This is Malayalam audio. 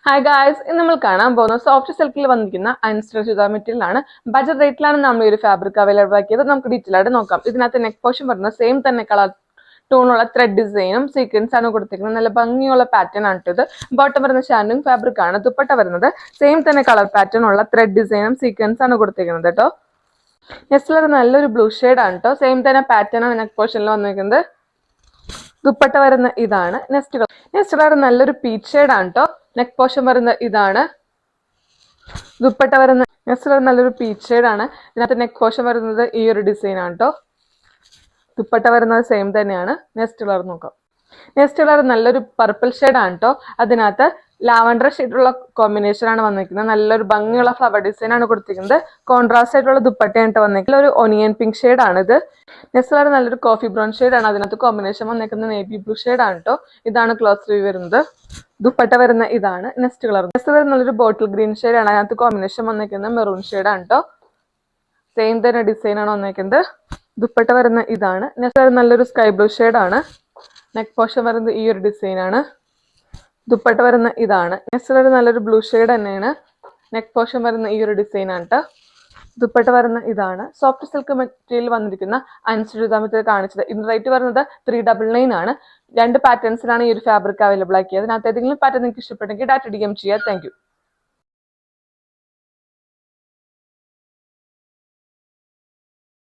ഹായ് ഗായ്സ്, ഇന്ന് നമ്മൾ കാണാൻ പോകുന്ന സോഫ്റ്റ് സിൽക്കിൽ വന്നിരിക്കുന്ന അൻസ്റ്റർ ചുരിദാർ മെറ്റീരിയൽ ആണ്. ബജറ്റ് റേറ്റിലാണ് നമ്മൾ ഈ ഒരു ഫാബ്രിക് അവൈലബിൾ ആക്കിയത്. നമുക്ക് ഡീറ്റെയിൽ ആയിട്ട് നോക്കാം. ഇതിനകത്ത് നെക്ക് പോർഷൻ വരുന്ന സെയിം തന്നെ കളർ ടോണുള്ള ത്രെഡ് ഡിസൈനും സീക്വൻസ് ആണ് കൊടുത്തിരിക്കുന്നത്. നല്ല ഭംഗിയുള്ള പാറ്റേൺ ആണ് ഇത്. ബോട്ടം വരുന്ന ഷാൻഡിങ് ഫാബ്രിക് ആണ്. ദുപ്പട്ട വരുന്നത് സെയിം തന്നെ കളർ പാറ്റേൺ ഉള്ള ത്രെഡ് ഡിസൈനും സീക്വൻസ് ആണ് കൊടുത്തിരിക്കുന്നത് കേട്ടോ. നെക്സ്റ്റ് നല്ലൊരു ബ്ലൂ ഷെയ്ഡ് ആണ് കേട്ടോ. സെയിം തന്നെ പാറ്റേൺ ആണ് നെക്ക് പോർഷനിൽ വന്നിരിക്കുന്നത്. ദുപ്പട്ട വരുന്ന ഇതാണ്. നെക്സ്റ്റ് കളർ നല്ലൊരു പീച്ച് ഷെയ്ഡ് ആണ് കേട്ടോ. നെക്ക് പോർഷൻ വരുന്ന ഇതാണ്. ദുപ്പട്ട വരുന്ന നെക്സ്റ്റ് കളർ നല്ലൊരു പീച്ച് ഷെയ്ഡ് ആണ്. ഇതിനകത്ത് നെക്ക് പോർഷൻ വരുന്നത് ഈ ഒരു ഡിസൈൻ ആണ് കേട്ടോ. ദുപ്പട്ട വരുന്നത് സെയിം തന്നെയാണ്. നെക്സ്റ്റ് കളർ നോക്കാം. നെക്സ്റ്റ് കളർ നല്ലൊരു പർപ്പിൾ ഷെയ്ഡ് ആണ് കേട്ടോ. അതിനകത്ത് ലാവൻഡർ ഷെയ്ഡുള്ള കോമ്പിനേഷൻ ആണ് വന്നിരിക്കുന്നത്. നല്ലൊരു ഭംഗിയുള്ള ഫ്ലവർ ഡിസൈൻ ആണ് കൊടുത്തിരിക്കുന്നത്. കോൺട്രാസ്റ്റ് ആയിട്ടുള്ള ദുപ്പട്ടയാണ് വന്നിരിക്കുന്നത്. ഒരു ഒനിയൻ പിങ്ക് ഷെയ്ഡ് ആണ് ഇത്. നെക്സ്റ്റ് കളർ നല്ലൊരു കോഫി ബ്രൗൺ ഷെയ്ഡ് ആണ്. അതിനകത്ത് കോമ്പിനേഷൻ വന്നിരിക്കുന്നത് നേവി ബ്ലൂ ഷെയ്ഡ് ആണ് കേട്ടോ. ഇതാണ് ക്ലോസ് വ്യൂ വരുന്നത്. ദുപ്പട്ട വരുന്ന ഇതാണ്. നെക്സ്റ്റ് കളർ നല്ലൊരു ബോട്ടിൽ ഗ്രീൻ ഷെയ്ഡ് ആണ്. അതിനകത്ത് കോമ്പിനേഷൻ വന്നിരിക്കുന്നത് മെറൂൺ ഷെയ്ഡ് ആണ് കേട്ടോ. സെയിം തന്നെ ഡിസൈൻ ആണ് വന്നിരിക്കുന്നത്. ദുപ്പട്ട വരുന്ന ഇതാണ്. നെക്സ്റ്റ് കളർ നല്ലൊരു സ്കൈ ബ്ലൂ ഷെയ്ഡ് ആണ്. നെക്ക് പോർഷൻ വരുന്നത് ഈ ഒരു ഡിസൈൻ ആണ്. ദുപ്പട്ട വരുന്ന ഇതാണ്. നെക്സ്റ്റ് കളർ നല്ലൊരു ബ്ലൂ ഷെയ്ഡ് തന്നെയാണ്. നെക്ക് പോർഷൻ വരുന്ന ഈ ഒരു ഡിസൈൻ ആണ് കേട്ടോ. ദുപ്പട്ട വരുന്ന ഇതാണ്. സോഫ്റ്റ് സിൽക്ക് മെറ്റീരിയൽ വന്നിരിക്കുന്ന അൻസ്റ്റർ ചുരിദാർ മെറ്റീരിയൽ കാണിച്ചത്. ഇതിന് റേറ്റ് വരുന്നത് 399 ആണ്. 2 പാറ്റേൺസിലാണ് ഈ ഒരു ഫാബ്രിക് അവൈലബിൾ ആക്കിയത്. അതിനകത്ത് ഏതെങ്കിലും പാറ്റേൺ നിങ്ങൾക്ക് ഇഷ്ടപ്പെട്ടെങ്കിൽ ഡാറ്റ DM ചെയ്യുക. Thank you.